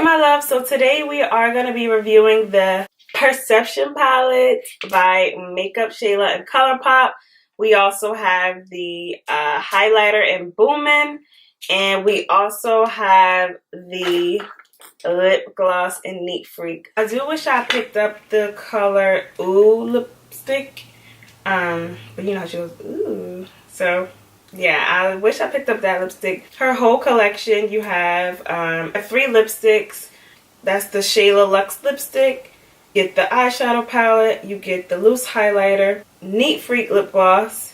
my love, so today we are going to be reviewing the Perception palette by MAKEUPSHAYLA and ColourPop. We also have the highlighter in Boomin', and we also have the lip gloss in Neat Freak. I do wish I picked up the color Ooh lipstick, but you know she was ooh, so yeah, I wish I picked up that lipstick. Her whole collection, you have 3 lipsticks. That's the Shayla Luxe lipstick. You get the eyeshadow palette, you get the loose highlighter, Neat Freak lip gloss,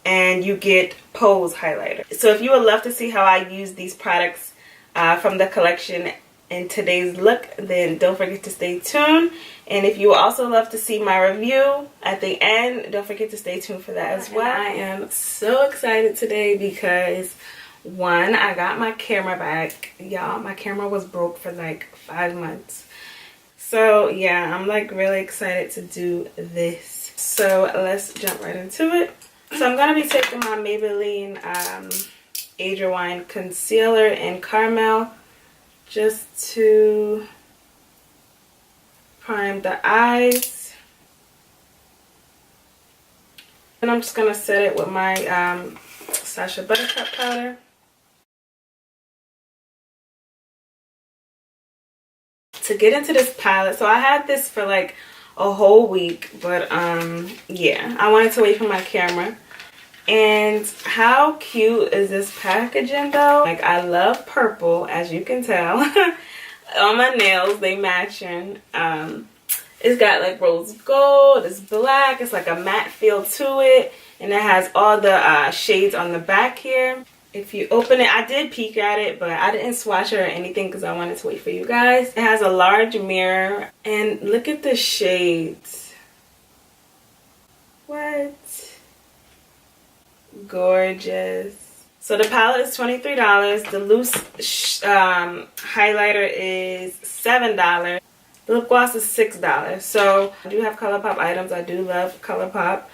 and you get Pose highlighter. So if you would love to see how I use these products from the collection in today's look, then don't forget to stay tuned. And if you also love to see my review at the end, don't forget to stay tuned for that as well. I am so excited today because, one, I got my camera back. Y'all, my camera was broke for like 5 months. So yeah, I'm like really excited to do this. So let's jump right into it. So I'm going to be taking my Maybelline Age Rewind Concealer in Caramel just to prime the eyes. And I'm just going to set it with my Sacha Buttercup powder. To get into this palette, so I had this for like a whole week, but yeah, I wanted to wait for my camera. And how cute is this packaging though? Like, I love purple, as you can tell. On my nails, they matching. It's got like rose gold, it's black, it's like a matte feel to it, and it has all the shades on the back here. If you open it, I did peek at it, but I didn't swatch it or anything because I wanted to wait for you guys. It has a large mirror, and look at the shades. What? Gorgeous. So the palette is $23. The loose highlighter is $7. The lip gloss is $6. So I do have ColourPop items. I do love ColourPop.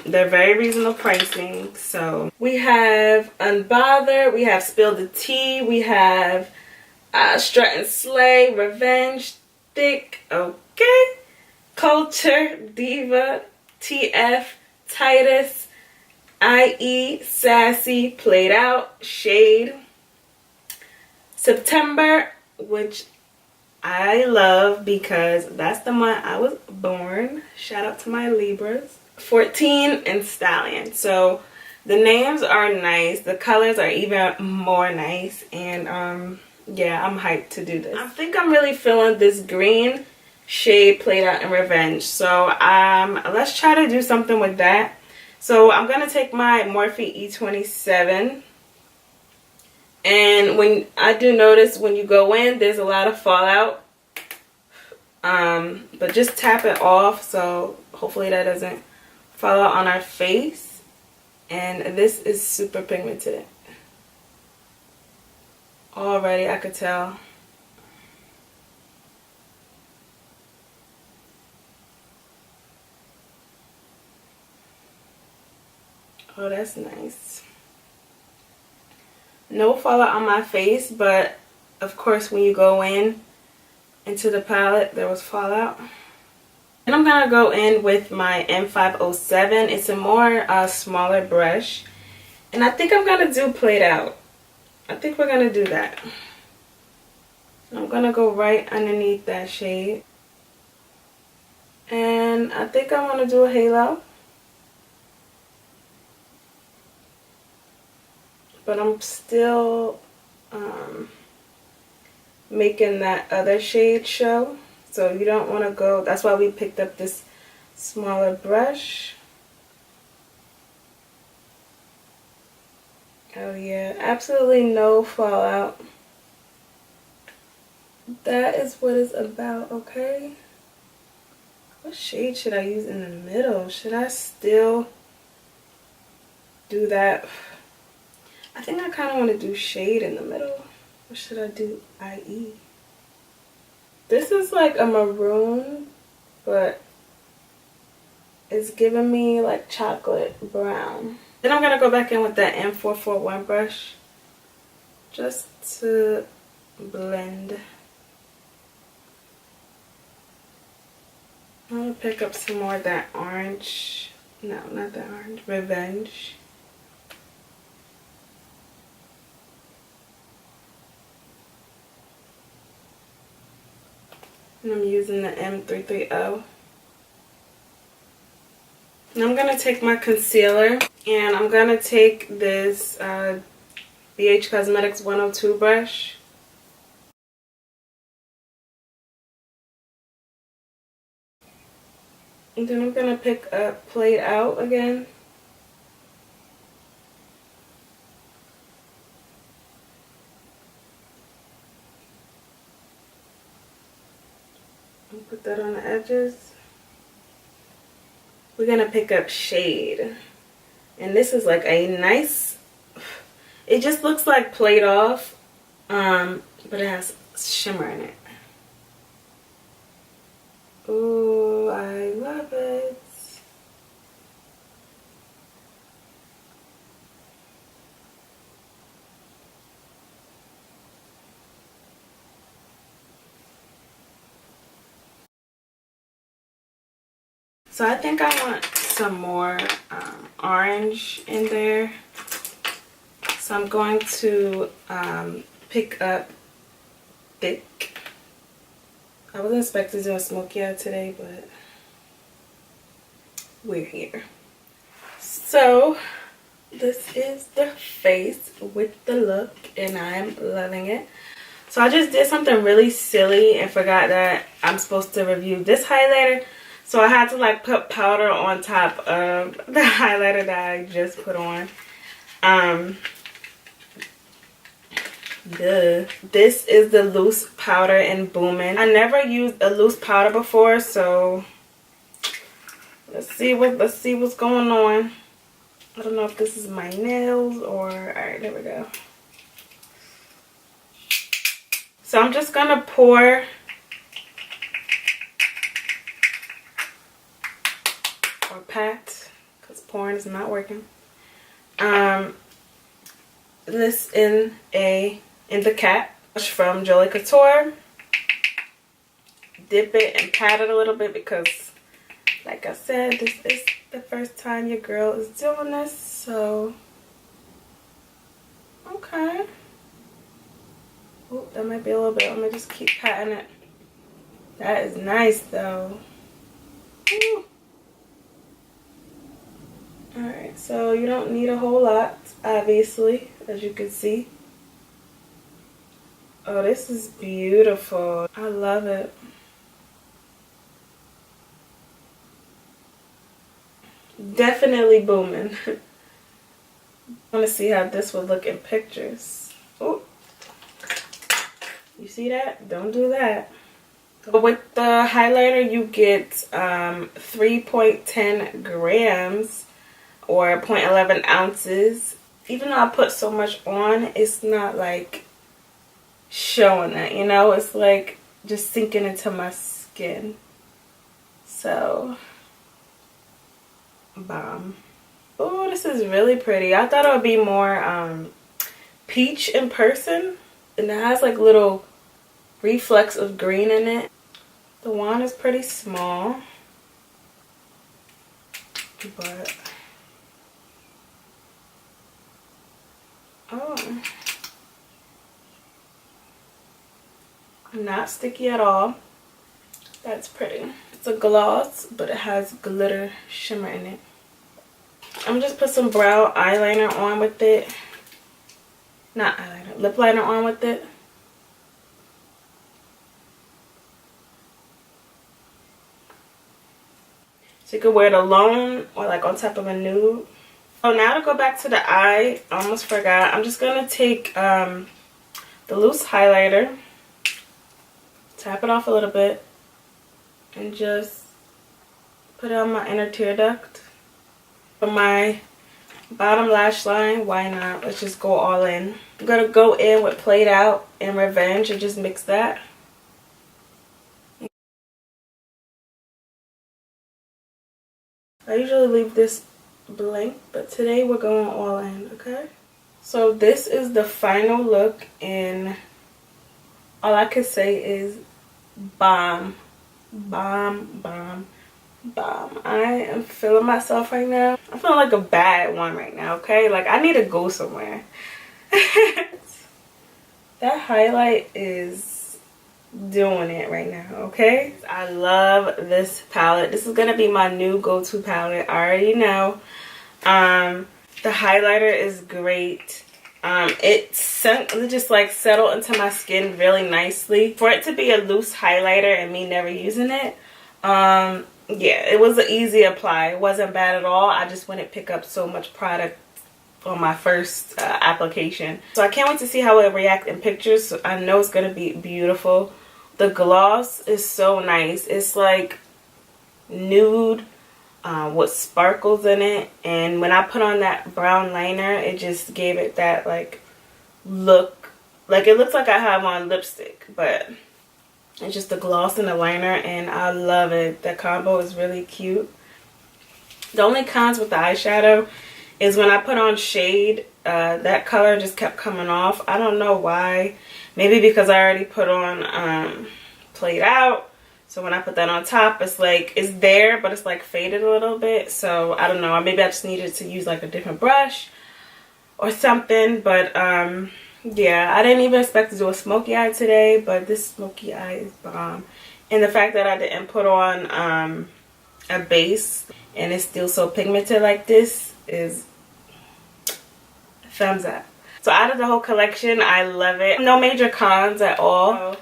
They're very reasonable pricing. So we have Unbothered, we have Spill the Tea, we have Strut and Slay, Revenge, Thick, okay, Culture, Diva, TF, Titus, IE, Sassy, Played Out, Shade, September, which I love because that's the month I was born. Shout out to my Libras. 14 and Stallion. So the names are nice, the colors are even more nice, and yeah, I'm hyped to do this. I think I'm really feeling this green shade, Played Out and Revenge. So let's try to do something with that. So I'm gonna take my Morphe E27, and when I do notice when you go in, there's a lot of fallout, but just tap it off, so hopefully that doesn't fall out on our face. And this is super pigmented already, I could tell. Oh, that's nice. No fallout on my face, but of course when you go into the palette, there was fallout. And I'm gonna go in with my M507. It's a more smaller brush, and I think I'm gonna do Played Out. I think we're gonna do that. I'm gonna go right underneath that shade, and I think I want to do a halo, but I'm still making that other shade show. So you don't want to go, that's why we picked up this smaller brush. Oh yeah, absolutely no fallout. That is what it's about, okay? What shade should I use in the middle? Should I still do that? I think I kind of want to do shade in the middle. Or should I do IE? This is like a maroon, but it's giving me like chocolate brown. Then I'm going to go back in with that M441 brush just to blend. I'm gonna pick up some more of that orange. No, not that orange. Revenge. And I'm using the M330. And I'm gonna take my concealer and I'm gonna take this BH Cosmetics 102 brush. And then I'm gonna pick up Played Out again. And put that on the edges. We're gonna pick up Shade. And this is like a nice, it just looks like Played Off, but it has shimmer in it. Ooh, I love it. So I think I want some more orange in there. So I'm going to pick up Thick. I wasn't expecting to do a smoky eye today, but we're here. So this is the face with the look and I'm loving it. So I just did something really silly and forgot that I'm supposed to review this highlighter. So I had to like put powder on top of the highlighter that I just put on. This is the loose powder in Boomin'. I never used a loose powder before, so let's see what's going on. I don't know if this is my nails or alright, there we go. So I'm just gonna pour or pat, because pouring is not working. This in the cap from Jolie Couture. Dip it and pat it a little bit because, like I said, this is the first time your girl is doing this. So, okay. Oh, that might be a little bit. I'm gonna just keep patting it. That is nice though. Woo. Alright, so you don't need a whole lot, obviously, as you can see. Oh, this is beautiful. I love it. Definitely booming. I want to see how this would look in pictures. Oh, you see that? Don't do that. But with the highlighter, you get 3.10 grams or 0.11 ounces. Even though I put so much on, it's not like showing that, you know? It's like just sinking into my skin. So, bomb. Oh, this is really pretty. I thought it would be more peach in person. And it has like little reflex of green in it. The wand is pretty small. But, oh. Not sticky at all. That's pretty. It's a gloss, but it has glitter shimmer in it. I'm just put some brow eyeliner on with it. Not eyeliner, lip liner on with it. So you could wear it alone or like on top of a nude. Oh, now to go back to the eye, I almost forgot. I'm just gonna take the loose highlighter, tap it off a little bit, and just put it on my inner tear duct. For my bottom lash line, why not? Let's just go all in. I'm gonna go in with Played Out and Revenge and just mix that. I usually leave this blank, but today we're going all in, okay? So this is the final look in all I could say is bomb. Bomb, bomb, bomb. I am feeling myself right now. I'm feeling like a bad one right now, okay? Like, I need to go somewhere. That highlight is doing it right now, okay? I love this palette. This is gonna be my new go-to palette. I already know. The highlighter is great. It just like settled into my skin really nicely. For it to be a loose highlighter and me never using it, yeah, it was an easy apply. It wasn't bad at all. I just wouldn't pick up so much product on my first application. So I can't wait to see how it reacts in pictures. So I know it's going to be beautiful. The gloss is so nice. It's like nude with sparkles in it, and when I put on that brown liner, it just gave it that like look, like it looks like I have on lipstick, but it's just the gloss and the liner, and I love it. The combo is really cute. The only cons with the eyeshadow is when I put on shade, that color just kept coming off. I don't know why. Maybe because I already put on Played Out. So when I put that on top, it's like, it's there, but it's like faded a little bit. So I don't know. Maybe I just needed to use like a different brush or something. But yeah, I didn't even expect to do a smoky eye today, but this smoky eye is bomb. And the fact that I didn't put on a base and it's still so pigmented like this is thumbs up. So out of the whole collection, I love it. No major cons at all.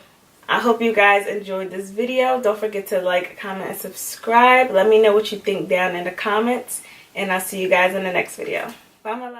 I hope you guys enjoyed this video. Don't forget to like, comment, and subscribe. Let me know what you think down in the comments. And I'll see you guys in the next video. Bye, my love.